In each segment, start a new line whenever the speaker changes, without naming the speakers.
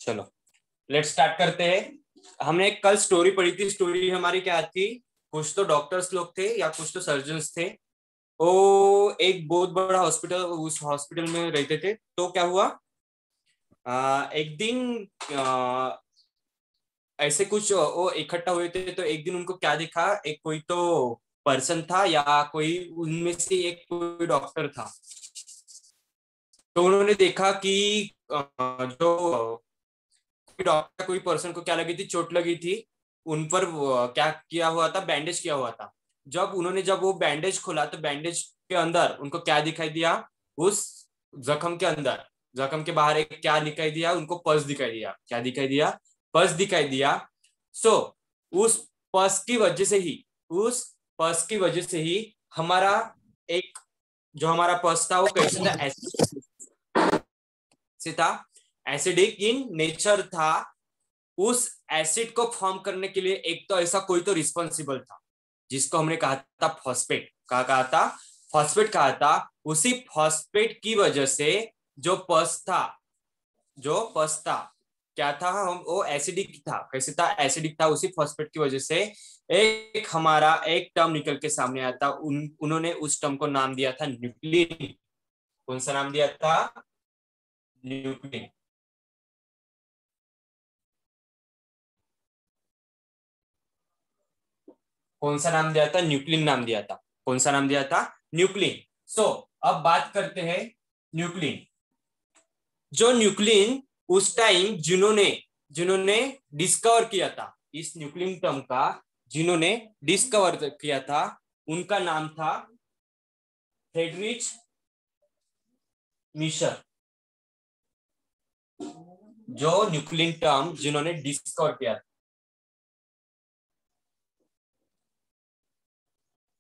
चलो let's start करते हैं। हमने कल स्टोरी पढ़ी थी। स्टोरी हमारी क्या थी? कुछ तो डॉक्टर्स लोग थे या कुछ तो सर्जन्स थे। वो एक बहुत बड़ा हॉस्पिटल, उस हॉस्पिटल में रहते थे। तो क्या हुआ, एक दिन ऐसे कुछ वो इकट्ठा हुए थे। तो एक दिन उनको क्या दिखा, एक कोई तो पर्सन था या कोई उनमें से एक कोई डॉक्टर था। तो उन्होंने देखा कि जो कोई डॉक्टर कोई पर्सन को क्या लगी थी, चोट लगी थी। उन पर क्या किया हुआ था, बैंडेज किया हुआ था। जब वो बैंडेज खोला तो बैंडेज के अंदर उनको क्या दिखाई दिया, उस जख्म के अंदर, जख्म के बाहर एक क्या दिखाई दिया उनको, पस दिखाई दिया। क्या दिखाई दिया? पस दिखाई दिया। सो उस पस की वजह से ही, उस पस की वजह से ही हमारा एक, जो हमारा पस था वो कैसे था, ऐसे था, एसिडिक इन नेचर था। उस एसिड को फॉर्म करने के लिए एक तो ऐसा कोई तो रिस्पॉन्सिबल था, जिसको हमने कहा था फॉस्फेट। कहा था? फॉस्फेट कहा था। उसी फॉस्फेट की वजह से जो पस था, जो पस था क्या था, हम वो एसिडिक था। कैसे था? एसिडिक था। उसी फॉस्फेट की वजह से एक हमारा एक टर्म निकल के सामने आया था। उन्होंने उस टर्म को नाम दिया था न्यूक्लिन। कौन सा नाम दिया था? न्यूक्लिन। कौन सा नाम दिया था? न्यूक्लिन नाम दिया था। कौन सा नाम दिया था? न्यूक्लिन। सो अब बात करते हैं न्यूक्लिन। जो न्यूक्लिन उस टाइम जिन्होंने जिन्होंने डिस्कवर किया था इस न्यूक्लिन टर्म का, जिन्होंने डिस्कवर किया था, उनका नाम था फ्रेडरिच मिशर। जो न्यूक्लिन टर्म जिन्होंने डिस्कवर किया था,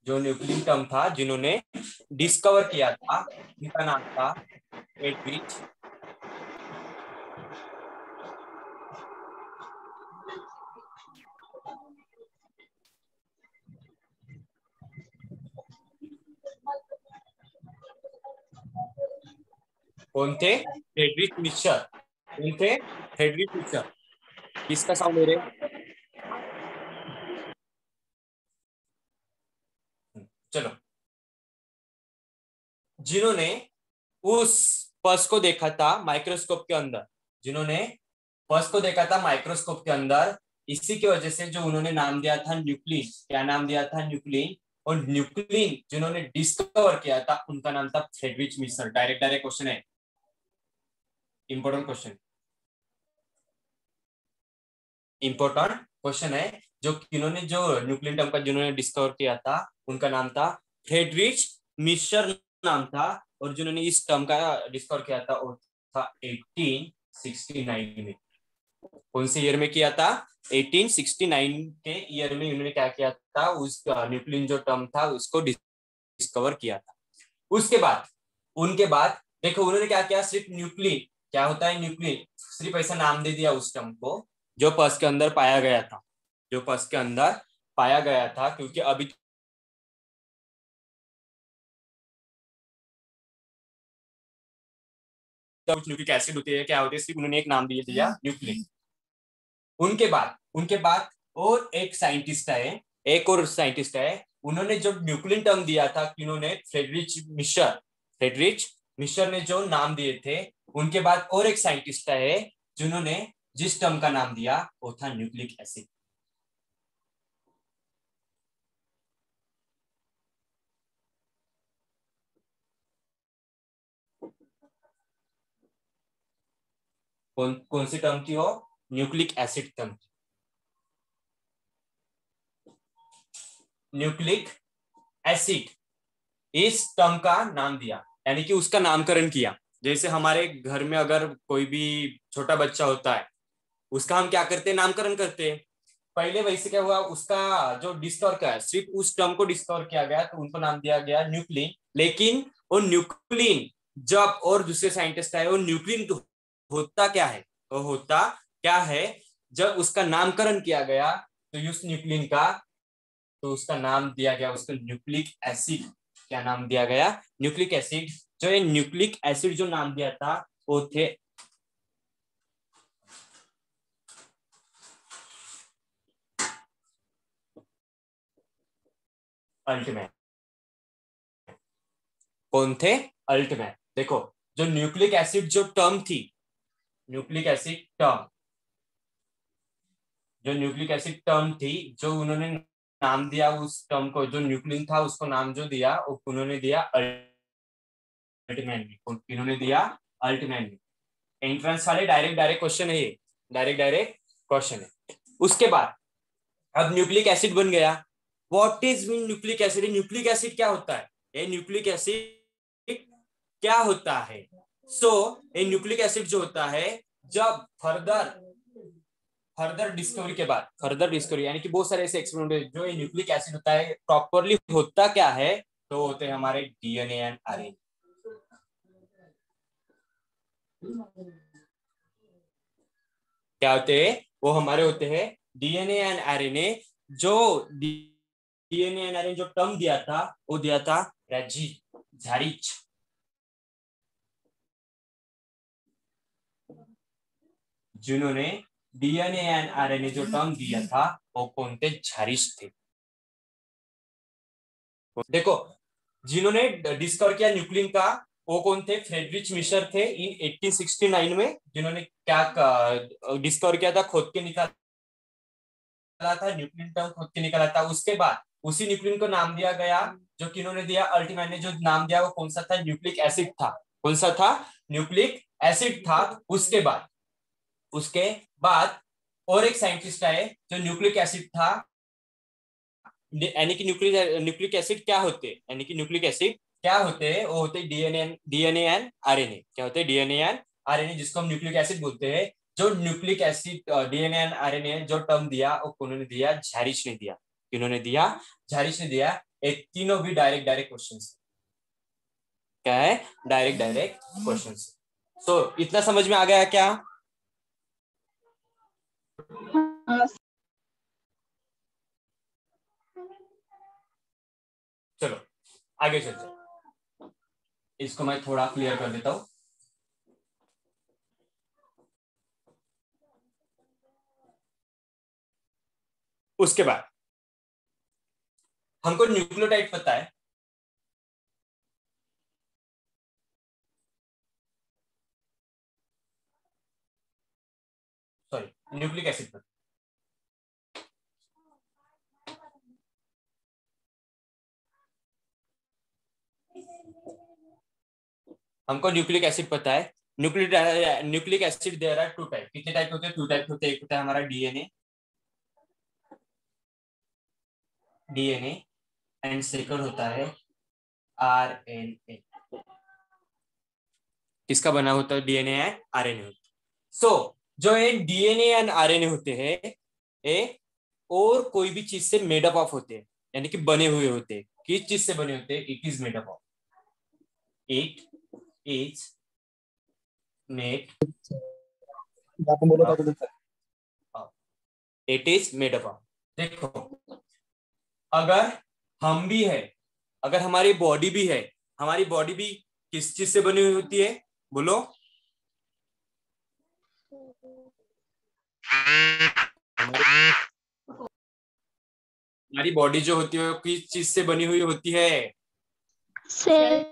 जो न्यूक्लिन टर्म था जिन्होंने डिस्कवर किया था, उनका नाम था फ्रेडरिच। कौन थे? Friedrich Miescher. कौन थे? Friedrich Miescher. किसका साउंड हो रहा है? चलो, जिन्होंने उस पस को देखा था माइक्रोस्कोप के अंदर, जिन्होंने पस को देखा था माइक्रोस्कोप के अंदर, इसी की वजह से जो उन्होंने नाम दिया था न्यूक्लिन। क्या नाम दिया था? न्यूक्लिन। और न्यूक्लिन जिन्होंने डिस्कवर किया था उनका नाम था Friedrich Miescher. Direct direct question है, इंपॉर्टेंट क्वेश्चन, इंपॉर्टेंट क्वेश्चन है। जो किन्होंने जो न्यूक्लिन टर्म का जिन्होंने डिस्कवर किया था उनका नाम था फ्रेडरिच मिशर नाम था। और जिन्होंने इस टर्म का डिस्कवर किया था वो था 1869 में। कौन से ईयर में किया था? 1869 के ईयर में इन्होंने क्या किया था, उस न्यूक्लिन जो टर्म था उसको डिस्कवर किया था। उसके बाद, उनके बाद देखो उन्होंने क्या किया, सिर्फ न्यूक्लिन, क्या होता है न्यूक्लिन, सिर्फ ऐसा नाम दे दिया उस टर्म को जो पस के अंदर पाया गया था, जो पस के अंदर पाया गया था। क्योंकि अभी कुछ न्यूक्लिक एसिड होते हैं, क्या होते हैं, सिर्फ उन्होंने एक नाम दिए दिया न्यूक्लिन। उनके बाद और एक साइंटिस्ट है, एक और साइंटिस्ट है, उन्होंने जो न्यूक्लिन टर्म दिया था, उन्होंने फ्रेडरिच मिशर ने जो नाम दिए थे। उनके बाद और एक साइंटिस्ट है जिन्होंने जिस टर्म का नाम दिया वो था न्यूक्लिक एसिड। कौन कौन सी टर्म थी वो? Nucleic acid term. Nucleic acid इस टर्म का नाम दिया, यानी कि उसका नामकरण किया। जैसे हमारे घर में अगर कोई भी छोटा बच्चा होता है, उसका हम क्या करते हैं, नामकरण करते हैं। पहले वैसे क्या हुआ, उसका जो डिस्कवर किया, सिर्फ उस टर्म को डिस्कवर किया गया तो उनको नाम दिया गया न्यूक्लिन। लेकिन वो न्यूक्लिन जब और दूसरे साइंटिस्ट आए, वो न्यूक्लिन होता क्या है, वो होता क्या है, जब उसका नामकरण किया गया तो उस न्यूक्लिन का, तो उसका नाम दिया गया उसको न्यूक्लिक एसिड। क्या नाम दिया गया? Nucleic acid. जो ये न्यूक्लिक एसिड जो नाम दिया था वो थे अल्टमैन। कौन थे? अल्टमैन। देखो, जो न्यूक्लिक एसिड जो टर्म थी, न्यूक्लिक एसिड टर्म, जो न्यूक्लिक एसिड टर्म थी, जो उन्होंने नाम दिया उस टर्म को, जो न्यूक्लिन था उसको नाम जो दिया उन्होंने दिया अल्टमैन। इन्होंने दिया अल्टमैन। एंट्रेंस वाले डायरेक्ट डायरेक्ट क्वेश्चन है ये, डायरेक्ट डायरेक्ट क्वेश्चन है। उसके बाद अब न्यूक्लिक एसिड बन गया। What is mean nucleic acid? Nucleic acid क्या होता है? ये न्यूक्लिक एसिड क्या होता है? सो ये न्यूक्लिक एसिड जो होता है, जब फर्दर फर्दर डिस्कवरी के बाद, फर्दर डिस्कवरी यानी कि बहुत सारे ऐसे एक्सपेरिमेंट जो ये न्यूक्लिक एसिड होता है प्रॉपरली होता क्या है, तो होते हैं हमारे डीएनए एंड आरएनए। क्या होते हैं? वो हमारे होते हैं डीएनए एंड आरएनए। जो डीएनए एंड आरएनए जो टर्म दिया था, वो दिया था रेजी झारिच। जिन्होंने डीएनए एंड आरएनए जो टर्म दिया था, वो कौन थे? झारिच थे। देखो, जिन्होंने डिस्कवर किया न्यूक्लिन का, वो कौन थे? फ्रेडरिच मिशर थे इन 1869 में। जिन्होंने क्या डिस्कवर किया था? खुद के निकाला था न्यूक्लिन टर्म, खुद के निकाला था। उसके बाद उसी न्यूक्लिन को नाम दिया गया, जो किन्होंने दिया अल्टीमेट ने जो नाम दिया वो कौन सा था? न्यूक्लिक एसिड था। कौन सा था? न्यूक्लिक एसिड था। उसके बाद और एक साइंटिस्ट आए जो न्यूक्लिक एसिड था, यानी कि न्यूक्लिक एसिड क्या होते हैं, यानी कि न्यूक्लिक एसिड क्या होते हैं? वो होते हैं डीएनए एंड आरएनए। क्या होते हैं? डीएनए एंड आरएनए, जिसको हम न्यूक्लिक एसिड बोलते हैं। जो nucleic acid DNA and RNA जो टर्म दिया, वो उन्होंने दिया, झैरिच ने दिया। किन्होंने दिया? झैरिच ने दिया। ये तीनों भी डायरेक्ट डायरेक्ट क्वेश्चन। क्या है? Direct direct question. सो इतना समझ में आ गया क्या?
हाँ।
चलो आगे चलते हैं। इसको मैं थोड़ा क्लियर कर देता हूं। उसके बाद हमको न्यूक्लियोटाइड पता है। सॉरी, न्यूक्लिक एसिड पता हमको न्यूक्लिक एसिड पता है। Nucleic acid there are two type. कितने टाइप होते हैं? टू टाइप होते हैं। एक होता है हमारा डीएनए, डीएनए, एंड सेकंड होता है आरएनए। किसका बना होता है? डीएनए एंड आरएनए होता है। सो जो ये डीएनए एंड आरएनए होते हैं, ये और कोई भी चीज से मेडअप ऑफ होते हैं, यानी कि बने हुए होते हैं। किस चीज से बने होते हैं? It is made up of, it is made
बोलो था तो
इट इज मेडअप ऑफ। देखो, अगर हम भी है, अगर हमारी बॉडी भी है, हमारी बॉडी भी किस चीज से बनी हुई होती है? बोलो। हमारी बॉडी जो होती है वो किस चीज से बनी हुई होती है?
सेल।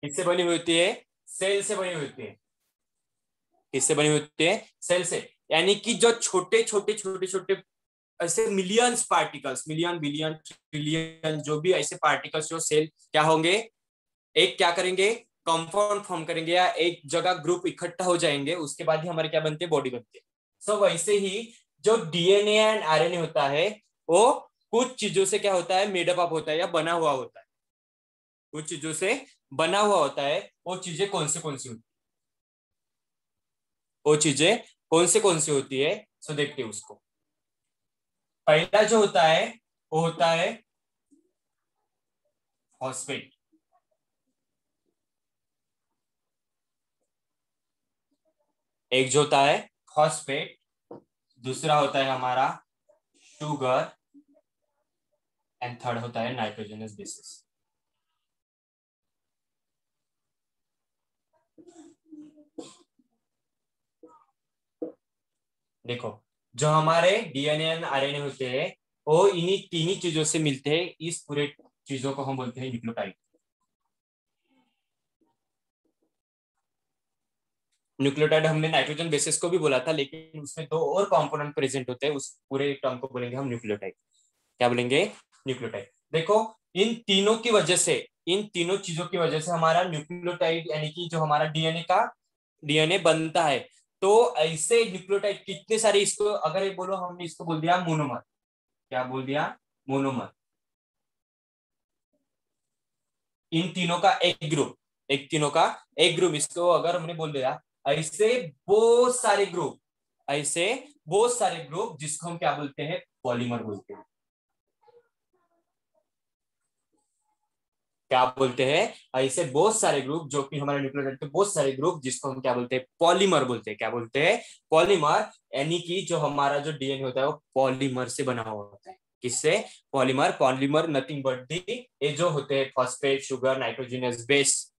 किससे बनी हुई होती है? सेल से बनी हुई होती है। किससे बनी हुई होती है? सेल से। यानी कि जो छोटे छोटे छोटे छोटे ऐसे millions particles, million billion trillion जो भी ऐसे पार्टिकल्स जो सेल क्या होंगे, एक क्या करेंगे? कंपाउंड फॉर्म करेंगे, या एक जगह ग्रुप इकट्ठा हो जाएंगे, उसके बाद ही हमारे क्या बनते हैं? बॉडी बनती है। सो वैसे ही जो डीएनए एंड आरएनए होता है, वो कुछ चीजों से क्या होता है? मेडअप अप होता है या बना हुआ होता है। कुछ चीजों से बना हुआ होता है। वो चीजें कौन सी होती है? वो चीजें कौन सी होती है? सो देखते हैं उसको। पहला जो होता है वो होता है फॉस्फेट। एक जो होता है फॉस्फेट, दूसरा होता है हमारा शुगर, एंड थर्ड होता है नाइट्रोजनस बेसिस। देखो, जो हमारे डीएनए एंड आरएनए होते हैं, वो इन्हीं तीन ही चीजों से मिलते हैं, इस पूरे चीजों को हम बोलते हैं न्यूक्लियोटाइड। न्यूक्लियोटाइड हमने नाइट्रोजन बेसिस को भी बोला था, लेकिन उसमें दो और कंपोनेंट प्रेजेंट होते हैं, उस पूरे टर्म को बोलेंगे हम न्यूक्लियोटाइड। क्या बोलेंगे? न्यूक्लियोटाइड। देखो, इन तीनों की वजह से, इन तीनों चीजों की वजह से हमारा न्यूक्लियोटाइड यानी कि जो हमारा डीएनए का डीएनए बनता है। तो ऐसे न्यूक्लियोटाइड कितने सारे, इसको अगर ये बोलो, हमने इसको बोल दिया मोनोमर। क्या बोल दिया? मोनोमर। इन तीनों का एक ग्रुप, एक तीनों का एक ग्रुप, इसको अगर हमने बोल दिया ऐसे बहुत सारे ग्रुप, ऐसे बहुत सारे ग्रुप जिसको हम क्या बोलते हैं? पॉलीमर बोलते हैं। क्या बोलते हैं? ऐसे बहुत सारे ग्रुप जो कि हमारे न्यूक्लियोटाइड के बहुत सारे ग्रुप जिसको हम क्या बोलते हैं? पॉलीमर बोलते हैं। क्या बोलते हैं? पॉलीमर। यानी कि जो हमारा जो डीएनए होता है वो पॉलीमर से बना हुआ होता है। किससे? Polymer. Polymer nothing but the, ये जो होते हैं फॉस्फेट, शुगर, नाइट्रोजनस बेस,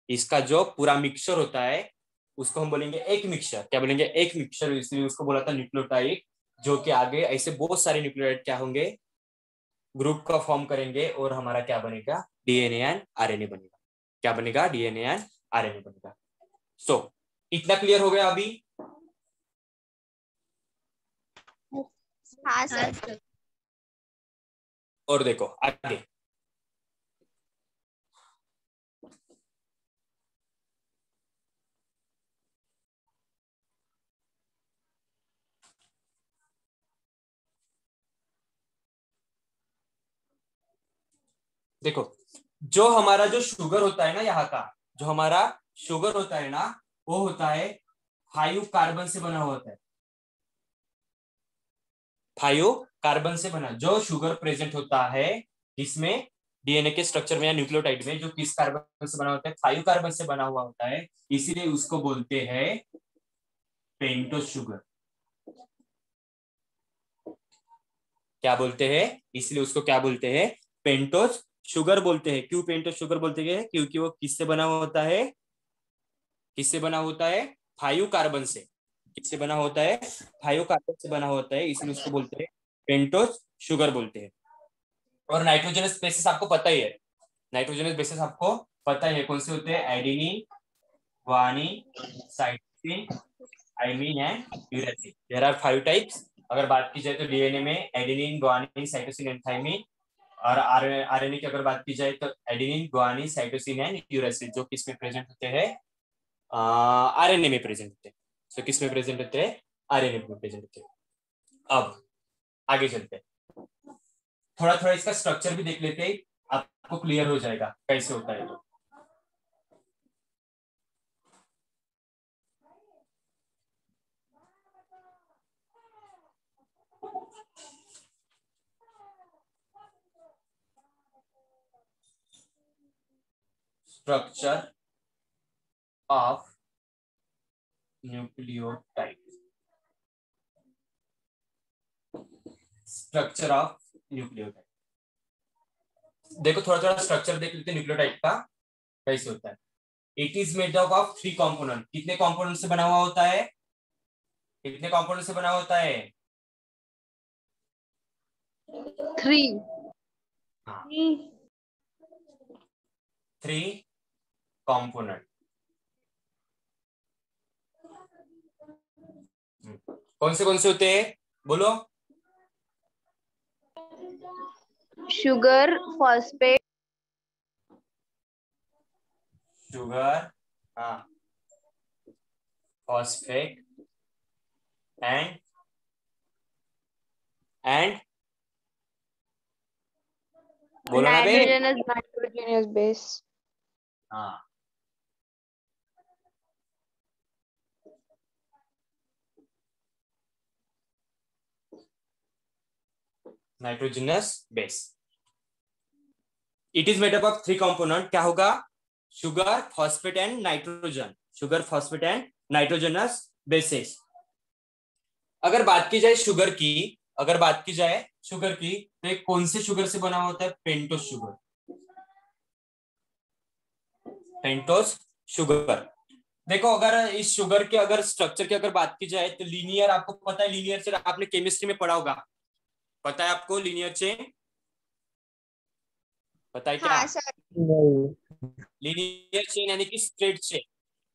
इसका जो पूरा मिक्सचर होता है उसको हम बोलेंगे एक मिक्सचर। क्या बोलेंगे? एक मिक्सचर। इसलिए उसको बोला था न्यूक्लियोटाइड, जो कि आगे ऐसे बहुत सारे न्यूक्लियोटाइड क्या होंगे? ग्रुप का फॉर्म करेंगे और हमारा क्या बनेगा? डीएनए एंड आरएनए बनेगा। क्या बनेगा? डीएनए एंड आरएनए बनेगा। सो इतना क्लियर हो गया अभी?
हाँ सर।
और देखो आगे, देखो जो हमारा जो शुगर होता है ना, यहाँ का जो हमारा शुगर होता है ना, वो होता है 5 कार्बन से बना हुआ होता है। 5 कार्बन से बना जो शुगर प्रेजेंट होता है, इसमें डीएनए के स्ट्रक्चर में या न्यूक्लियोटाइड में जो किस कार्बन से बना होता है? 5 कार्बन से बना हुआ होता है। इसीलिए उसको बोलते हैं पेंटोस शुगर। क्या बोलते हैं? इसलिए उसको क्या बोलते हैं? पेंटोस शुगर बोलते हैं। क्यों पेंटोस शुगर बोलते हैं? क्योंकि वो किससे बना होता है? किससे बना होता है? 5 कार्बन से। किससे बना होता है? 5 कार्बन से बना होता है, इसलिए उसको बोलते हैं पेंटोस शुगर बोलते हैं। और नाइट्रोजनस बेसिस आपको पता ही है। नाइट्रोजनस बेसिस आपको पता ही है कौन से होते हैं? Adenine, guanine, cytosine, thymine and uracil. There are 5 types. अगर बात की जाए तो डीएनए में adenine, guanine, cytosine and thymine. और आरएनए की अगर बात की जाए तो adenine, guanine, cytosine and uracil, जो किसमें प्रेजेंट होते हैं? आरएनए में प्रेजेंट होते हैं। तो किसमें प्रेजेंट होते हैं? आरएनए में प्रेजेंट होते हैं। अब आगे चलते हैं, थोड़ा थोड़ा इसका स्ट्रक्चर भी देख लेते हैं, आपको क्लियर हो जाएगा कैसे होता है। तो structure of nucleotide. Structure of nucleotide, देखो थोड़ा थोड़ा स्ट्रक्चर देख लेते हैं न्यूक्लियोटाइड का कैसे होता है। It is made up of 3 component. कितने कंपोनेंट से बना हुआ होता है? कितने कंपोनेंट से बना होता है?
3।
हाँ, 3 कंपोनेंट। कौन से होते हैं? बोलो।
शुगर, फॉस्फेट,
शुगर, हाँ, फॉस्फेट एंड बोलो ना बे।
Nitrogenous base.
हाँ, nitrogenous base. It is made up of 3 component. क्या होगा? Sugar, phosphate and nitrogen. Sugar, phosphate and nitrogenous bases. अगर बात की जाए शुगर की, अगर बात की जाए शुगर की, तो एक कौन से शुगर से बना होता है? Pentose sugar. Pentose sugar. देखो अगर इस शुगर के अगर स्ट्रक्चर की अगर बात की जाए तो लीनियर, आपको पता है लीनियर से आपने केमिस्ट्री में पढ़ा होगा, पता है आपको लीनियर चेन? पता है क्या?
हाँ सर।
लीनियर चेन यानी कि स्ट्रेट चेन।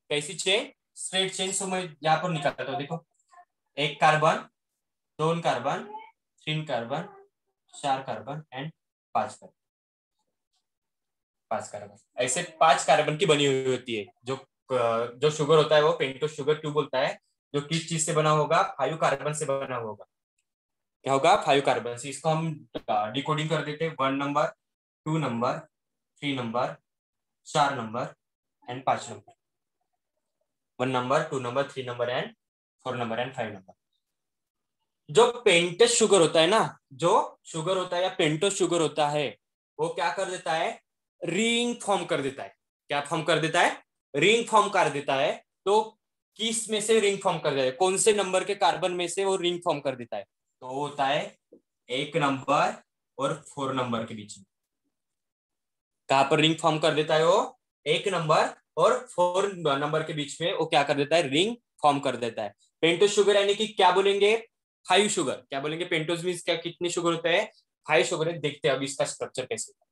कैसी चेन? Straight chain. सो मैं यहाँ पर निकालता हूँ, देखो, एक carbon, 2 carbon, 3 carbon, 4 carbon and 5 carbon. 5 carbon, ऐसे 5 कार्बन की बनी हुई होती है। जो शुगर होता है वो पेंटोस शुगर क्यों बोलता है? जो किस चीज से बना होगा? 5 कार्बन से बना होगा। क्या होगा? 5 कार्बन से। इसको हम डिकोडिंग कर देते हैं। 1 number, 2 number, 3 number, 4 number and 5 number. 1 number, 2 number, 3 number and 4 number and 5 number. जो पेंटस शुगर होता है ना, जो शुगर होता है या पेंटोस शुगर होता है, वो क्या कर देता है? रिंग फॉर्म कर देता है। क्या फॉर्म कर देता है? रिंग फॉर्म कर देता है। तो किस में से रिंग फॉर्म कर देता है? कौन से नंबर के कार्बन में से वो रिंग फॉर्म कर देता है? तो वो होता है 1 नंबर और 4 नंबर के बीच में। कहां पर रिंग फॉर्म कर देता है वो? 1 नंबर और 4 नंबर के बीच में वो क्या कर देता है? रिंग फॉर्म कर देता है। पेंटोस शुगर यानी कि क्या बोलेंगे? 5 शुगर। क्या बोलेंगे? पेंटोस मींस क्या, कितने शुगर होते हैं? 5 शुगर है। देखते हैं अब इसका स्ट्रक्चर कैसे होता है।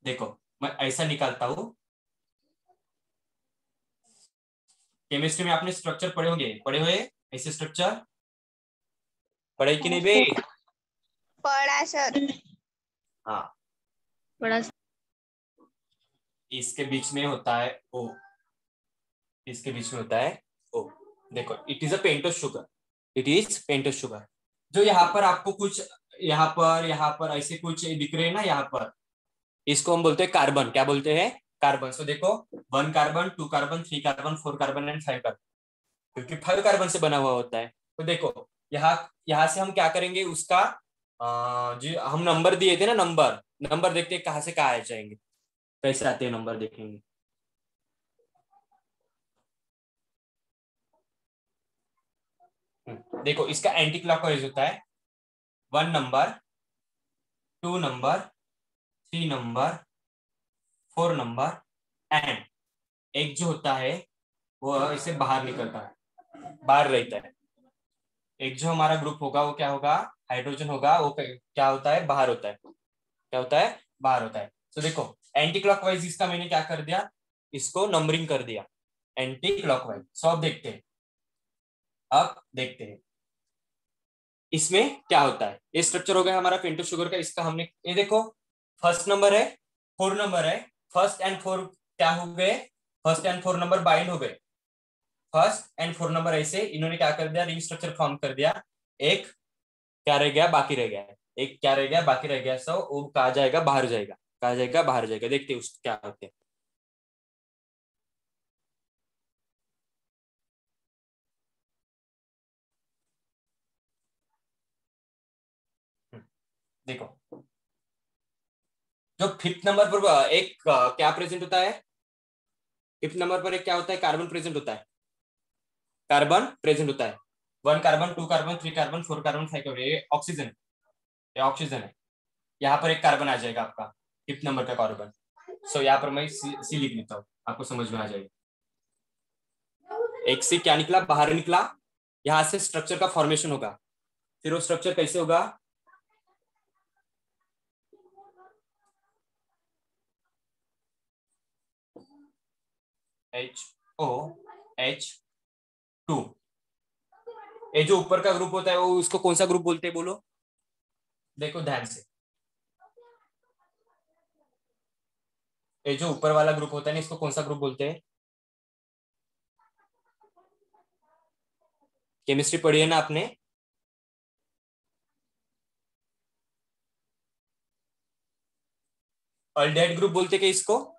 देखो, मैं ऐसा निकालता हूं। केमिस्ट्री में आपने स्ट्रक्चर पढ़े होंगे, पढ़े हुए ऐसे स्ट्रक्चर? पढ़े कि नहीं बे?
पढ़ा सर।
हाँ।
पढ़ा।
इसके बीच में होता है ओ। इसके बीच में होता है ओ। देखो, it is a pentose sugar. It is pentose sugar. जो यहाँ पर आपको कुछ, यहाँ पर ऐसे कुछ दिख रहे हैं ना, यहाँ पर, इसको हम बोलते हैं कार्बन। क्या बोलते हैं? कार्बन। सो देखो, 1 carbon, 2 carbon, 3 carbon, 4 carbon and 5 carbon, क्योंकि 5 कार्बन से बना हुआ होता है। तो देखो, यहाँ यहाँ से हम क्या करेंगे उसका, जो हम नंबर दिए थे ना, नंबर नंबर देखते हैं कहाँ से कहाँ आ जाएंगे, कैसे आते हैं नंबर देखेंगे। देखो, इसका एंटी क्लॉकवाइज होता है। 1 number, 2 number, 3 number, 4 number and एक जो होता है वो इससे बाहर निकलता है, बाहर रहता है। एक जो हमारा ग्रुप होगा वो क्या होगा? हाइड्रोजन होगा। वो क्या होता है? बाहर होता है। क्या होता है? बाहर होता है। तो देखो, एंटी क्लॉकवाइज इसका मैंने क्या कर दिया, इसको नंबरिंग कर दिया, एंटी क्लॉकवाइज। सो अब देखते हैं, अब देखते हैं इसमें क्या होता है। ये स्ट्रक्चर हो गया हमारा पेंटोस शुगर का। इसका हमने, ये देखो, फर्स्ट नंबर है, 4 नंबर है। फर्स्ट एंड 4 क्या हो गए? फर्स्ट एंड 4 नंबर बाइंड हो गए। फर्स्ट एंड 4 नंबर ऐसे इन्होंने क्या कर दिया? रिंग स्ट्रक्चर फॉर्म कर दिया। एक क्या रह गया? बाकी रह गया है। एक क्या रह गया? बाकी रह गया। सो वो कहा जाएगा? बाहर जाएगा। कहा जाएगा? बाहर जाएगा। देखते हैं उस क्या होते हैं। देखो, जो फिफ्थ नंबर पर एक क्या प्रेजेंट होता है? फिफ्थ नंबर पर एक क्या होता है? कार्बन प्रेजेंट होता है। कार्बन प्रेजेंट होता है। 1 carbon, 2 carbon, 3 carbon, 4 carbon, 5 carbon, ये ऑक्सीजन है। ये ऑक्सीजन है। यहाँ पर एक कार्बन आ जाएगा आपका, फिफ्थ नंबर का कार्बन। सो यहाँ पर मैं सी लिख लेता हूँ, आपको समझ में आ जाएगा। एक से क्या निकला? बाहर निकला। यहाँ से स्ट्रक्चर का फॉर्मेशन होगा। फिर वो स्ट्रक्चर कैसे होगा? HOH2। ये जो ऊपर का ग्रुप होता है वो उसको कौन सा ग्रुप बोलते हैं? बोलो, देखो ध्यान से। ये जो ऊपर वाला ग्रुप होता है ना, इसको कौन सा ग्रुप बोलते हैं? केमिस्ट्री पढ़ी है ना आपने? अल्डेहाइड ग्रुप बोलते क्या इसको?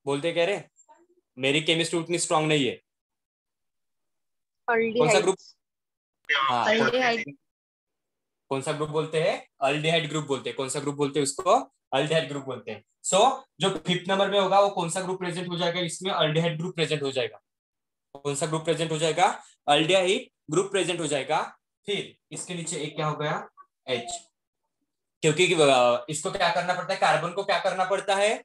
बोलते कह रहे? मेरी केमिस्ट्री उतनी स्ट्रांग नहीं है। कौन सा ग्रुप?
अल्डिहाइड्स।
हाँ,
अल्डिहाइड।
कौन सा ग्रुप बोलते हैं? अल्डेहाइड ग्रुप बोलते हैं। कौन सा ग्रुप बोलते हैं उसको? अल्डेहाइड ग्रुप बोलते हैं। सो जो फिफ्थ नंबर में होगा वो कौन सा ग्रुप प्रेजेंट हो जाएगा? इसमें अल्डेहाइड ग्रुप प्रेजेंट हो जाएगा। कौन सा ग्रुप प्रेजेंट हो जाएगा? अल्डेहाइड ग्रुप प्रेजेंट हो जाएगा। फिर इसके नीचे एक क्या हो गया? H। क्योंकि इसको क्या करना पड़ता है? कार्बन को क्या करना पड़ता है?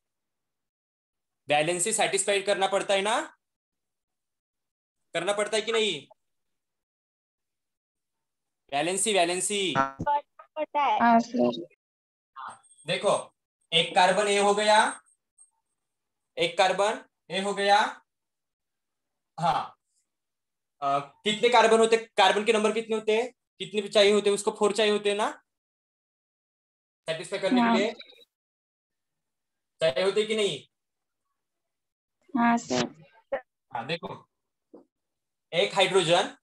बैलेंस सेटिस्फाइड करना पड़ता है ना? करना पड़ता है कि नहीं? वैलेंसी वैलेंसी
पता है।
हाँ सर।
देखो, एक कार्बन ए हो गया, एक कार्बन ए हो गया। हाँ, कितने कार्बन होते, कार्बन के नंबर कितने होते हैं, कितने चाहिए होते हैं उसको? 4 चाहिए होते हैं ना सेटिस्फाई करने के
हाँ
लिए? चाहिए होते कि नहीं?
हाँ सर।
हाँ देखो, एक हाइड्रोजन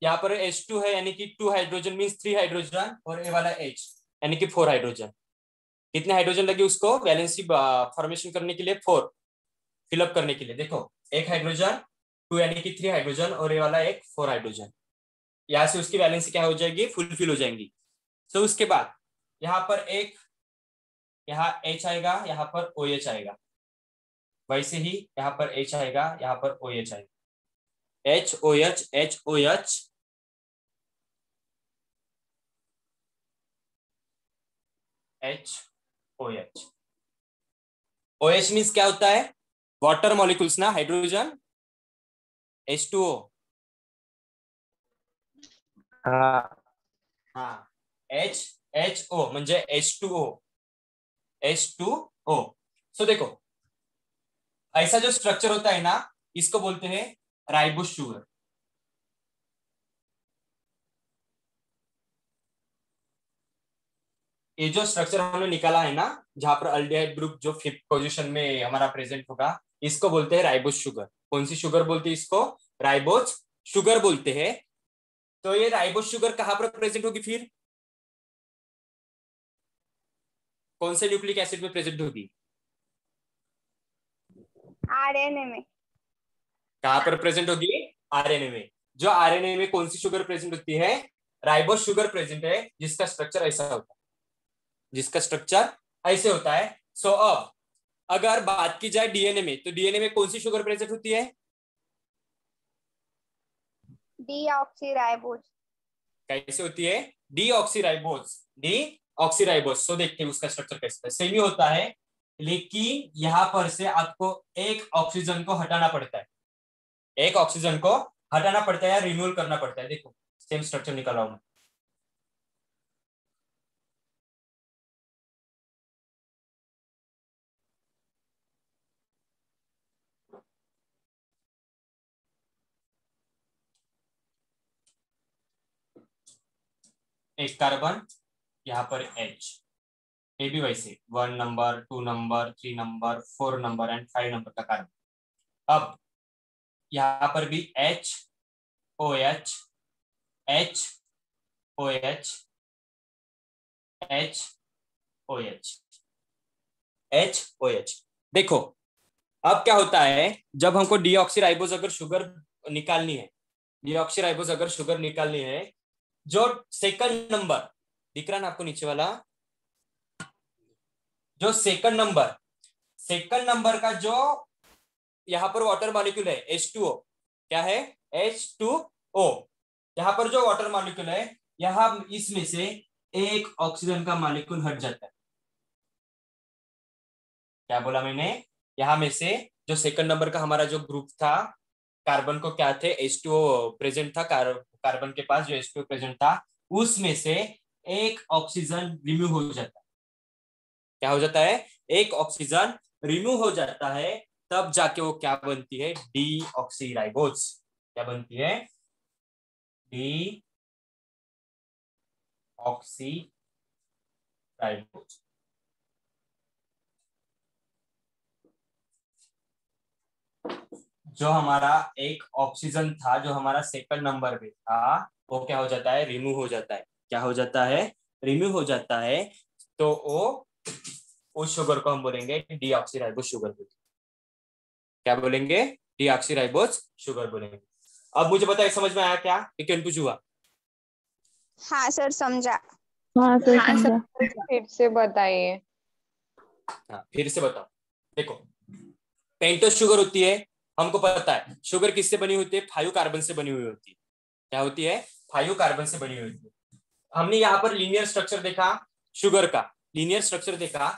यहाँ पर H2 है, यानी कि 2 हाइड्रोजन मीन्स 3 हाइड्रोजन, और ए वाला H यानी कि 4 हाइड्रोजन। कितने हाइड्रोजन लगे उसको वैलेंसी फॉर्मेशन करने के लिए? 4 फिलअप करने के लिए। देखो, एक हाइड्रोजन 2 यानी कि 3 हाइड्रोजन, और ये वाला एक 4 हाइड्रोजन। यहाँ से उसकी वैलेंसी क्या हो जाएगी? फुलफिल हो जाएंगी। तो उसके बाद यहाँ पर एक, यहाँ H आएगा, यहाँ पर OH आएगा, वैसे ही यहाँ पर H आएगा, यहाँ पर OH आएगा। HOH HOH HOH। OH means क्या होता है? वाटर मॉलिक्यूल्स ना, हाइड्रोजन H2O।
हाँ
हाँ, HHO म्हणजे H2O H2O। सो देखो, ऐसा जो स्ट्रक्चर होता है ना, इसको बोलते हैं राइबोस शुगर। ये जो स्ट्रक्चर हमने निकाला है ना, जहां पर अल्डिहाइड ग्रुप जो 5th पोजीशन में हमारा प्रेजेंट होगा, इसको बोलते हैं राइबोस शुगर। कौन सी शुगर बोलते हैं इसको? राइबोस शुगर बोलते हैं। तो ये राइबोस शुगर कहां पर प्रेजेंट होगी फिर? कौन से न्यूक्लिक एसिड में प्रेजेंट होगी?
आरएनए में।
कहां पर प्रेजेंट होगी? आरएनए में। जो आरएनए में कौन सी शुगर प्रेजेंट होती है? राइबोस शुगर प्रेजेंट है, जिसका स्ट्रक्चर ऐसा होता है, जिसका स्ट्रक्चर ऐसे होता है। सो अब अगर बात की जाए डीएनए में, तो डीएनए में कौन सी शुगर प्रेजेंट होती है?
डीऑक्सीराइबोज।
कैसे होती है? डीऑक्सीराइबोज। डीऑक्सीराइबोज। सो देखते हैं उसका स्ट्रक्चर कैसा है। सेम ही होता है, लेकिन यहां पर से आपको एक ऑक्सीजन को हटाना पड़ता है, एक ऑक्सीजन को हटाना पड़ता है या रिमूव करना पड़ता है। देखो, सेम स्ट्रक्चर निकाल रहा हूं मैं। एक कार्बन, यहाँ पर H, ये भी वैसे 1 number 2 number 3 number 4 number and 5 number का कार्बन। अब यहाँ पर भी H OH H OH H OH H OH। देखो, अब क्या होता है, जब हमको डीऑक्सीराइबोज अगर शुगर निकालनी है, डीऑक्सीराइबोज अगर शुगर निकालनी है, जो सेकंड नंबर दिख रहा ना आपको नीचे वाला, जो सेकंड नंबर का जो यहाँ पर वाटर मॉलिक्यूल है H2O, क्या है? H2O। यहाँ पर जो वाटर मॉलिक्यूल है, यहाँ इसमें से एक ऑक्सीजन का मॉलिक्यूल हट जाता है। क्या बोला मैंने? यहाँ में से जो सेकंड नंबर का हमारा जो ग्रुप था, कार्बन को क्या थे? H2O प्रेजेंट था, कार्बन के पास जो H2O प्रेजेंट था, उसमें से एक ऑक्सीजन रिमूव हो जाता है। क्या हो जाता है? एक ऑक्सीजन रिमूव हो जाता है, तब जाके वो क्या बनती है? डीऑक्सीराइबोज। क्या बनती है? डीऑक्सीराइबोज। जो हमारा एक ऑक्सीजन था, जो हमारा सेकंड नंबर पे था, वो क्या हो जाता है? रिमूव हो जाता है। क्या हो जाता है? रिमूव हो जाता है। तो वो उस शुगर को हम बोलेंगे डीऑक्सीराइबोज शुगर बोलेंगे। क्या बोलेंगे? डीऑक्सीराइबोज शुगर बोलेंगे। अब मुझे बताइए, समझ में आया क्या? ये कन्फ्यूज हुआ?
हाँ सर, समझा।
हाँ सर
हाँ
समझा।
फिर से बताइए।
हाँ, फिर से बताओ। देखो, पेंटोस शुगर होती है, हमको पता है शुगर किससे बनी होती है? 5 कार्बन से बनी हुई होती है। क्या होती है? 5 कार्बन से बनी हुई होती है। हमने यहाँ पर लीनियर स्ट्रक्चर देखा, शुगर का लीनियर स्ट्रक्चर देखा।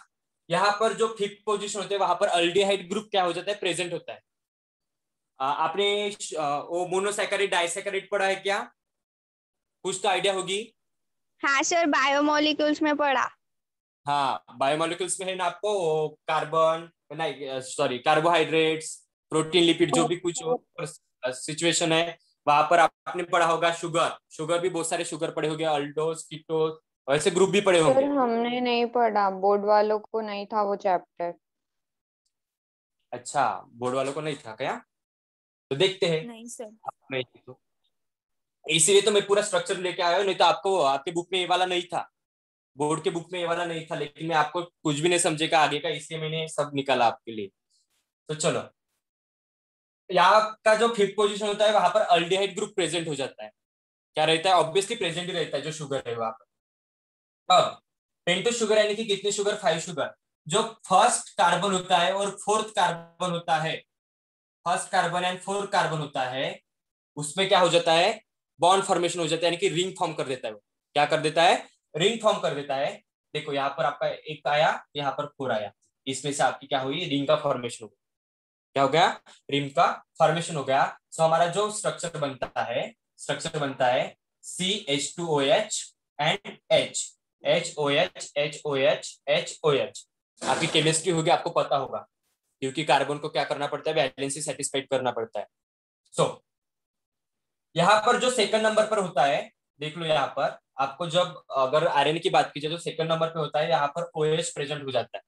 यहाँ पर जो 5th पोजीशन होते हैं, वहां पर अल्डिहाइड ग्रुप क्या हो जाता है? प्रेजेंट होता है। आपने वो मोनोसैकेराइड डाइसैकेराइड पढ़ा है क्या? कुछ तो आइडिया होगी।
हाँ सर, बायोमोलिक्यूल्स में पढ़ा।
हाँ, बायोमोलिक्यूल्स में है ना आपको कार्बन, नहीं सॉरी, कार्बोहाइड्रेट्स, प्रोटीन, लिपिड, जो भी कुछ सिचुएशन है वहां पर आपने पढ़ा होगा। शुगर, शुगर भी बहुत सारे शुगर पढ़े होंगे, अल्डोस, कीटोस, वैसे ग्रुप भी पढ़े
सर
होंगे।
हमने नहीं पढ़ा, बोर्ड वालों को नहीं था वो चैप्टर।
अच्छा, बोर्ड वालों को नहीं था क्या? तो देखते हैं।
नहीं सर।
मैं तो इसीलिए तो मैं पूरा स्ट्रक्चर लेके आया हूँ, नहीं तो आपको आपके बुक में ये वाला नहीं था, बोर्ड के बुक में ये वाला नहीं था, लेकिन मैं आपको कुछ भी नहीं समझेगा आगे का, इसलिए मैंने सब निकाला आपके लिए। तो चलो, यहाँ का जो फिफ्थ पोजीशन होता है वहां पर अल्डिहाइड ग्रुप प्रेजेंट हो जाता है। क्या रहता है? ऑब्वियसली प्रेजेंट ही रहता है जो शुगर है वहां पर। अब पेंटोस शुगर यानी कि कितने शुगर? 5 शुगर। जो फर्स्ट कार्बन होता है और फोर्थ कार्बन होता है, first carbon and fourth carbon होता है, उसमें क्या हो जाता है? बॉन्ड फॉर्मेशन हो जाता है, यानी कि रिंग फॉर्म कर देता है वो। क्या कर देता है? रिंग फॉर्म कर देता है। देखो यहाँ पर आपका एक आया, यहाँ पर 4 आया, इसमें से आपकी क्या हुई? रिंग का फॉर्मेशन हो गया। क्या हो गया? रिंग का फॉर्मेशन हो गया। सो हमारा जो स्ट्रक्चर बनता है CH2OH एंड H, HOH, आपकी केमिस्ट्री होगी, आपको पता होगा, क्योंकि कार्बन को क्या करना पड़ता है? वैलेंसी सेटिस्फाइड करना पड़ता है। सो यहाँ पर जो सेकंड नंबर पर होता है, देख लो यहाँ पर आपको, जब अगर आरएनए की बात की जाए, जो सेकंड नंबर पे होता है यहाँ पर OH प्रेजेंट हो जाता है।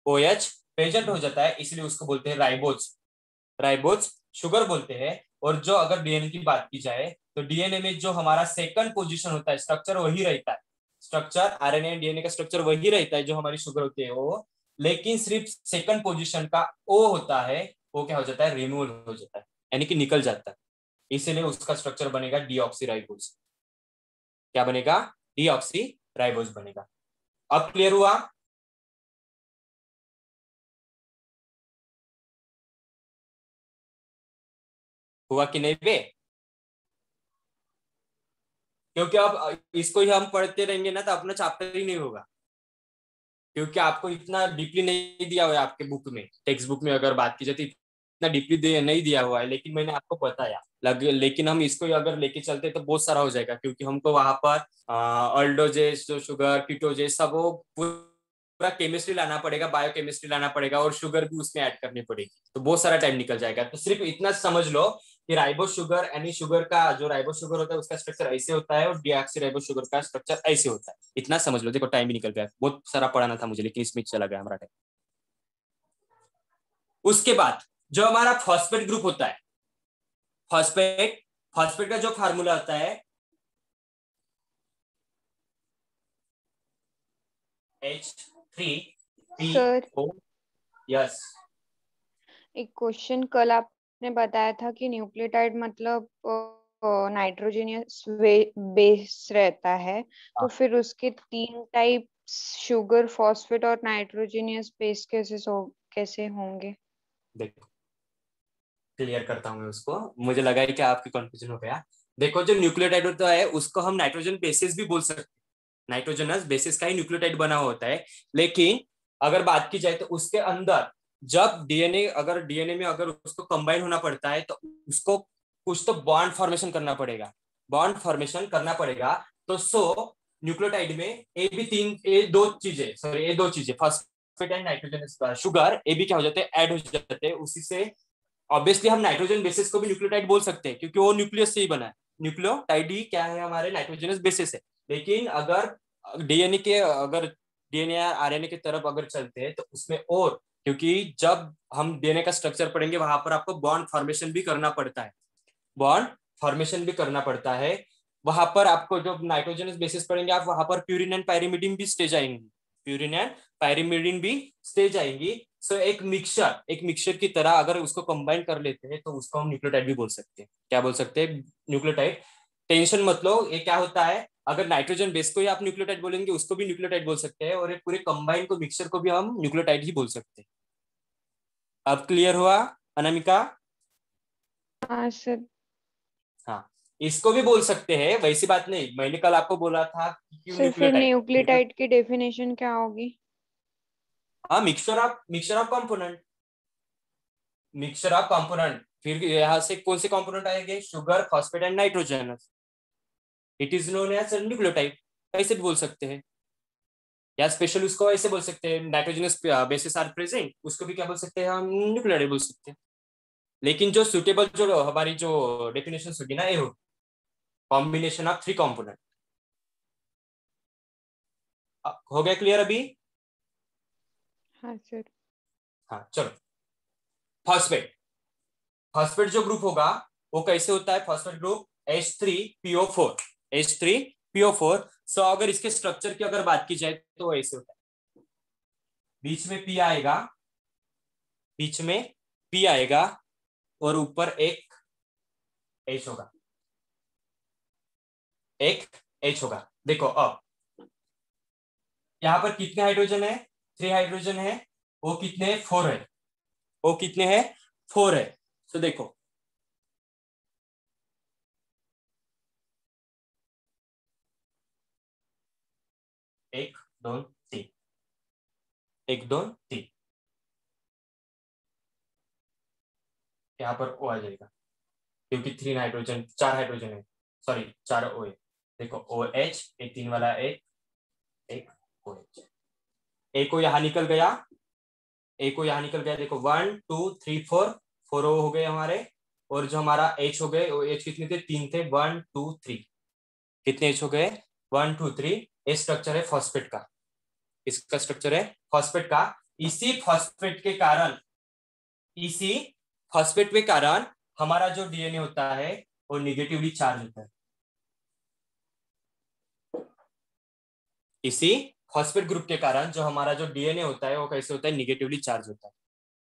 OH प्रेजेंट हो जाता है, इसलिए उसको बोलते हैं राइबोज। राइबोज शुगर बोलते हैं। और जो अगर डीएनए की बात की जाए, तो डीएनए में जो हमारा सेकंड पोजीशन होता है, स्ट्रक्चर वही रहता है। स्ट्रक्चर आरएनए डीएनए का स्ट्रक्चर वही रहता है जो हमारी शुगर होती है वो, लेकिन सिर्फ सेकंड पोजीशन का ओ होता है, वो क्या हो जाता है? रिमूव हो जाता है, यानी कि निकल जाता है। इसीलिए उसका स्ट्रक्चर बनेगा डीऑक्सीराइबोज। क्या बनेगा? डीऑक्सीराइबोज बनेगा। अब क्लियर हुआ? हुआ कि नहीं बे? क्योंकि अब इसको ही हम पढ़ते रहेंगे ना तो अपना चैप्टर ही नहीं होगा, क्योंकि आपको इतना डीपली नहीं दिया हुआ है आपके बुक में, टेक्स्ट बुक में अगर बात की जाए तो इतना डीपली नहीं दिया हुआ है, लेकिन मैंने आपको बताया। लेकिन हम इसको अगर लेके चलते तो बहुत सारा हो जाएगा, क्योंकि हमको वहां पर अल्डोजेस, जो शुगर, कीटोजेस, सब वो पूरा केमिस्ट्री लाना पड़ेगा, बायोकेमिस्ट्री लाना पड़ेगा, और शुगर भी उसमें ऐड करनी पड़ेगी, तो बहुत सारा टाइम निकल जाएगा। तो सिर्फ इतना समझ लो कि राइबोस शुगर यानी शुगर का, जो राइबोस शुगर होता है उसका स्ट्रक्चर ऐसे होता है, और डीऑक्सी राइबोस शुगर का स्ट्रक्चर ऐसे होता है। इतना समझ लो। देखो टाइम भी निकल गया, बहुत सारा पढ़ाना था मुझे, लेकिन इसमें चला गया हमारा टाइम। उसके बाद जो हमारा फॉस्फेट ग्रुप होता है, फॉस्फेट फॉस्फेट का जो फार्मूला होता है
सर
H3PO। यस।
एक क्वेश्चन, कल आपने बताया था कि न्यूक्लियोटाइड मतलब नाइट्रोजनियस बेस रहता है, तो फिर उसके 3 टाइप, शुगर, फॉस्फेट और नाइट्रोजनियस बेस कैसे होंगे?
देखो क्लियर करता हूं मैं उसको, मुझे लगा है कि आपकी कंफ्यूजन हो गया। देखो जो न्यूक्लियोटाइड होता है उसको हम नाइट्रोजन बेसिस भी बोल सकते हैं, नाइट्रोजनस बेसिस का ही न्यूक्लियोटाइड बना होता है। लेकिन अगर बात की जाए तो उसके अंदर जब डीएनए, अगर डीएनए में अगर उसको कंबाइन होना पड़ता है तो उसको कुछ तो बॉन्ड फॉर्मेशन करना पड़ेगा, बॉन्ड फॉर्मेशन करना पड़ेगा। तो न्यूक्लियोटाइड में ए भी तीन, ए दो चीजें फॉस्फेट एंड नाइट्रोजन शुगर, ए भी क्या हो जाते हैं? ऐड हो जाते हैं उसी से। ऑब्वियसली हम नाइट्रोजन बेसिस को भी न्यूक्लियोटाइड बोल सकते हैं, क्योंकि वो न्यूक्लियस से ही बना है। न्यूक्लियोटाइड ही क्या है? हमारे नाइट्रोजनस बेसिस है। लेकिन अगर डीएनए के, अगर डीएनए या आरएनए की तरफ अगर चलते हैं तो उसमें, और क्योंकि जब हम डीएनए का स्ट्रक्चर पढ़ेंगे वहां पर आपको बॉन्ड फॉर्मेशन भी करना पड़ता है, बॉन्ड फॉर्मेशन भी करना पड़ता है। वहां पर आपको जब नाइट्रोजनस बेसिस पढ़ेंगे आप, वहां पर प्यूरिन एंड पायरिमिडिन भी स्टेज आएंगी, प्यूरिन एंड पायरिमिडिन भी स्टेज आएंगी। सो एक मिक्सचर की तरह अगर उसको कंबाइन कर लेते हैं तो उसको हम न्यूक्लियोटाइड भी बोल सकते हैं। क्या बोल सकते हैं? न्यूक्लियोटाइड। टेंशन मत लो, ये क्या होता है, अगर नाइट्रोजन बेस को ही आप न्यूक्लियोटाइड बोलेंगे उसको भी न्यूक्लियोटाइड बोल सकते हैं, और एक पूरे कंबाइन को, मिक्सचर को भी हम न्यूक्लियोटाइड ही बोल सकते हैं। अब क्लियर हुआ अनामिका?
हाँ सर।
हाँ, इसको भी बोल सकते हैं, वैसी बात नहीं, मैंने कल आपको बोला था कि क्यों
सर फिर
न्यूक्लियोटाइड।
न्यूक्लियोटाइड की डेफिनेशन क्या होगी?
हाँ, mixture of component, mixture of component, फिर यहाँ से कौन से कंपोनेंट आएंगे, sugar, phosphate and nitrogen, it is known as nucleotide, ऐसे भी बोल सकते हैं। या स्पेशल उसको ऐसे बोल सकते हैं, नाइट्रोजनस बेसिस आर प्रेजेंट, उसको भी क्या बोल सकते हैं हम, न्यूक्लियोटाइड बोल सकते हैं। लेकिन जो सुटेबल जो हमारी जो डेफिनेशन होगी ना, ये हो कॉम्बिनेशन ऑफ 3 कंपोनेंट। हो गया क्लियर अभी?
हाँ सर।
हाँ चलो, फॉस्फेट, फॉस्फेट जो ग्रुप होगा वो कैसे होता है, फॉस्फेट ग्रुप H3PO4, H3PO4। सो अगर इसके स्ट्रक्चर की अगर बात की जाए तो ऐसे होता है, बीच में P आएगा, बीच में P आएगा और ऊपर एक H होगा, एक H होगा। देखो अब यहां पर कितने हाइड्रोजन है, 3 हाइड्रोजन है, वो कितने, 4 है, वो कितने हैं, 4 है। तो देखो 1 2 3, 1 2 3, यहाँ पर O आ जाएगा क्योंकि 3 हाइड्रोजन, 4 हाइड्रोजन है, सॉरी 4 O है। देखो OH, एक 3 वाला एक, एक OH, एक को यहाँ निकल गया, एक को यहाँ निकल गया। देखो 1 2 3 4, 4 O हो गए हमारे, और जो हमारा H हो गए, वो H कितने थे, 3 थे, 1 2 3, कितने H हो गए, 1 2 3। ये स्ट्रक्चर है फॉस्फेट का, इसका स्ट्रक्चर है फॉस्फेट का। इसी फॉस्फेट के कारण, इसी फॉस्फेट के कारण हमारा जो डीएनए होता है वो निगेटिवली चार्ज होता है। इसी फॉस्फेट ग्रुप के कारण जो हमारा जो डीएनए होता है वो कैसे होता है, निगेटिवली चार्ज होता है।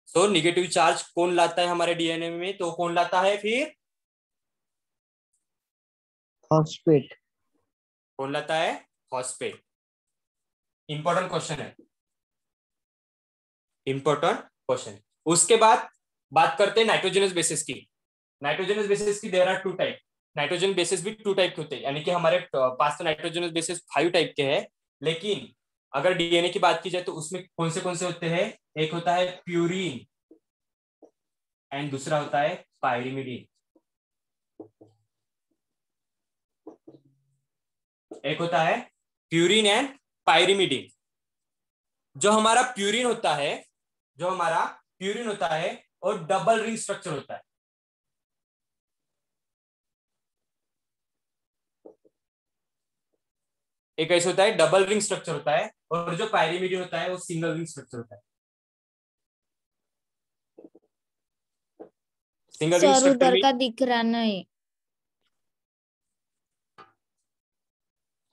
तो निगेटिव चार्ज कौन लाता है हमारे डीएनए में, तो कौन लाता है फिर,
फॉस्फेट।
कौन लाता है, फॉस्फेट। इंपॉर्टेंट क्वेश्चन है, इंपॉर्टेंट क्वेश्चन। उसके बाद बात करते हैं नाइट्रोजनस बेसिस की। नाइट्रोजनस बेसिस की there are 2 type, nitrogen bases भी 2 टाइप के होते हैं, यानी कि हमारे पास तो नाइट्रोजनस बेसिस 5 टाइप के हैं। लेकिन अगर डीएनए की बात की जाए तो उसमें कौन से होते हैं, एक होता है प्यूरिन एंड दूसरा होता है पायरिमिडीन। एक होता है प्यूरिन एंड पायरिमिडीन। जो हमारा प्यूरिन होता है, जो हमारा प्यूरिन होता है और डबल रिंग स्ट्रक्चर होता है। एक ऐसे होता है डबल रिंग स्ट्रक्चर होता है, और जो पायरिमिडीन होता है वो सिंगल रिंग स्ट्रक्चर होता है। सिंगल रिंग
सर
स्ट्रक्चर
उधर
में,
का दिख रहा नहीं।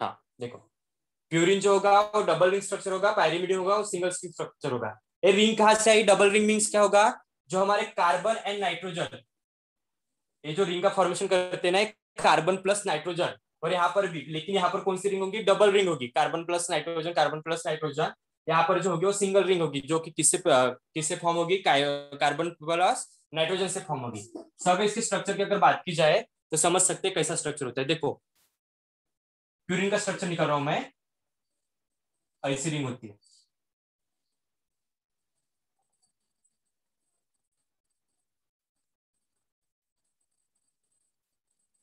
हाँ देखो, प्यूरिन जो होगा वो डबल रिंग स्ट्रक्चर होगा, पायरिमिडीन होगा वो सिंगल रिंग स्ट्रक्चर होगा। ये रिंग कहां से आई, डबल रिंग मींस क्या होगा, जो हमारे कार्बन एंड नाइट्रोजन, ये जो रिंग का फॉर्मेशन करते हैं ना, कार्बन प्लस नाइट्रोजन, और यहाँ पर भी, लेकिन यहाँ पर कौन सी रिंग होगी, डबल रिंग होगी, carbon plus nitrogen, carbon plus nitrogen. यहाँ पर जो होगी वो सिंगल रिंग होगी, जो कि किससे फॉर्म होगी, कार्बन प्लस नाइट्रोजन से फॉर्म होगी। सब इसके स्ट्रक्चर की अगर बात की जाए तो समझ सकते हैं कैसा स्ट्रक्चर होता है। देखो प्यूरिन का स्ट्रक्चर निकाल रहा हूं मैं, ऐसी रिंग होती है,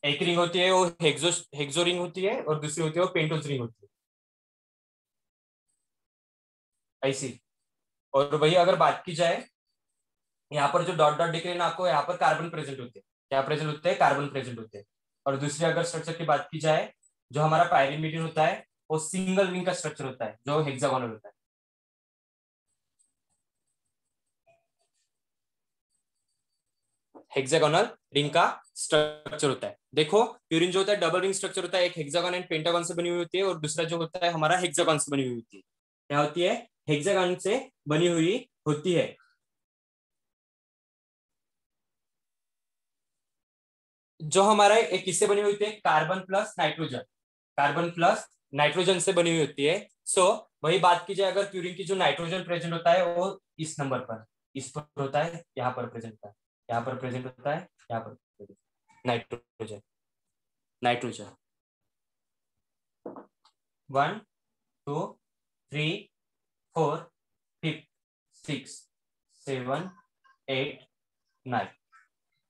एक रिंग होती है वो हेक्सो रिंग होती है, और दूसरी होती है वो पेंटोज रिंग होती है, ऐसी। और वही अगर बात की जाए, यहाँ पर जो डॉट डॉट दिख रहे हैं ना आपको, यहाँ पर कार्बन प्रेजेंट होते हैं, क्या प्रेजेंट होते हैं, कार्बन प्रेजेंट होते हैं। और दूसरी अगर स्ट्रक्चर की बात की जाए, जो हमारा पायरिमिडीन होता है वो सिंगल रिंग का स्ट्रक्चर होता है, जो हेक्सागोनल होता है। हेक्सागोनल रिंग का स्ट्रक्चर होता है। देखो प्यूरिन जो होता है डबल रिंग स्ट्रक्चर होता है, एक हेक्सागन एंड पेंटागन से बनी हुई होती है, और दूसरा जो होता है हमारा हेक्सागन से बनी हुई होती है। क्या होती है, हेक्सागन से बनी हुई होती है। जो हमारा एक किससे बनी हुई होती है, carbon plus nitrogen, carbon plus nitrogen से बनी हुई होती है। सो वही बात की जाए, अगर प्यूरिन की जो नाइट्रोजन प्रेजेंट होता है वो इस नंबर पर, इस पर होता है, यहाँ पर प्रेजेंट होता है, यहाँ पर प्रेजेंट होता है, यहाँ पर नाइट्रोजन, नाइट्रोजन 1 2 3 4 5 6 7 8 नहीं,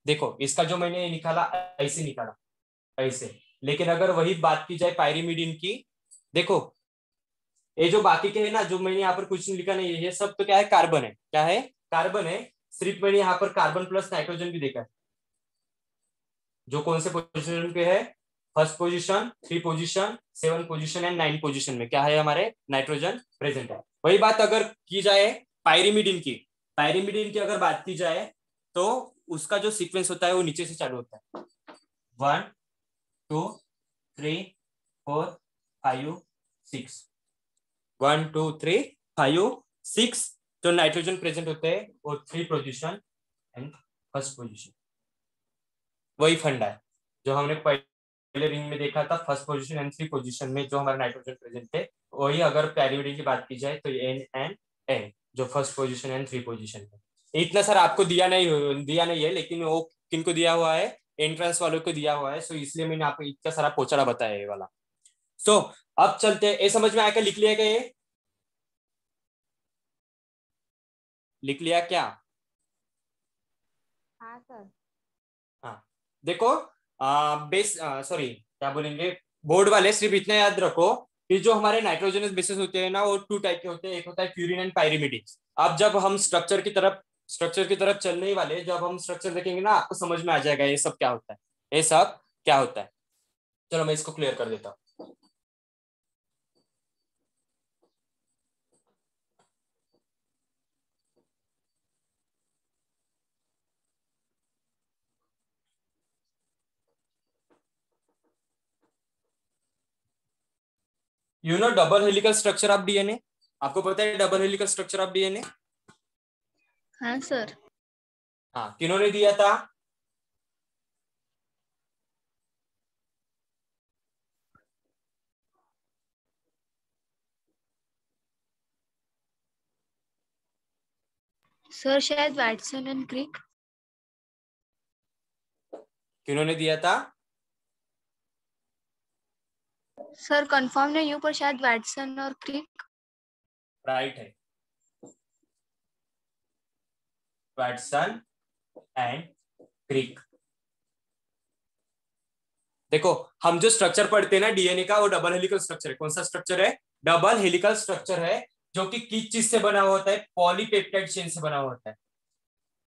देखो इसका जो मैंने निकाला ऐसे निकाला ऐसे, लेकिन अगर वही बात की जाए पायरीमिडीन की, देखो ये जो बाकी के है ना, जो मैंने यहाँ पर कुछ लिखा नहीं है, ये सब तो क्या है, कार्बन है। क्या है? कार्बन है। सिर्फ मैंने यहाँ पर कार्बन प्लस नाइट्रोजन भी देखा है, जो कौन से पोजीशन पे है, first position, 3 position, 7 position and 9 position में क्या है, हमारे नाइट्रोजन प्रेजेंट है। वही बात अगर की जाए पायरीमिडीन की, पायरीमिडीन की अगर बात की जाए तो उसका जो सीक्वेंस होता है वो नीचे से चालू होता है, 1 2 3 4 5 6, 1 2 3 5 6 जो नाइट्रोजन प्रेजेंट होते हैं वो 3 पोजीशन एंड फर्स्ट पोजीशन। वही फंडा है जो हमने पहले रिंग में देखा था, फर्स्ट पोजीशन एंड 3 पोजीशन में जो हमारे नाइट्रोजन प्रेजेंट थे। वही अगर पायरीमिडीन की बात की जाए तो एन एंड एन जो फर्स्ट पोजीशन एंड 3 पोजीशन में। इतना सारा आपको दिया नहीं है, लेकिन वो किनको दिया हुआ है, एंट्रेंस वालों को दिया हुआ है, सो इसलिए मैंने आपको इतना सारा पोचड़ा बताया ये वाला। सो अब चलते, ये समझ में आया? लिख लिया क्या? ये लिख लिया क्या?
हाँ सर।
हाँ देखो, सॉरी क्या बोलेंगे, बोर्ड वाले सिर्फ इतना याद रखो कि जो हमारे नाइट्रोजनस बेसिस होते हैं ना, वो 2 टाइप के होते हैं। एक होता है प्यूरिन एंड पायरीमिडीन। अब जब हम स्ट्रक्चर की तरफ चलने ही वाले, जब हम स्ट्रक्चर देखेंगे ना, आपको समझ में आ जाएगा ये सब क्या होता है, ये सब क्या होता है। चलो मैं इसको क्लियर कर देता हूँ। You know double helical structure of DNA, आपको पता है double helical structure of DNA?
हाँ सर।
हाँ, किन्होंने दिया था?
सर शायद वैटसन एंड क्रिक।
किन्होंने दिया था?
सर कंफर्म नहीं हूँ पर शायद वैटसन और क्रिक।
राइट है, वैटसन एंड क्रिक। देखो हम जो स्ट्रक्चर पढ़ते हैं ना डीएनए का, वो डबल हेलिकल स्ट्रक्चर है। कौन सा स्ट्रक्चर है? डबल हेलिकल स्ट्रक्चर है, जो कि किस चीज से बना हुआ होता है? पॉलीपेप्टाइड चेन से बना हुआ होता है।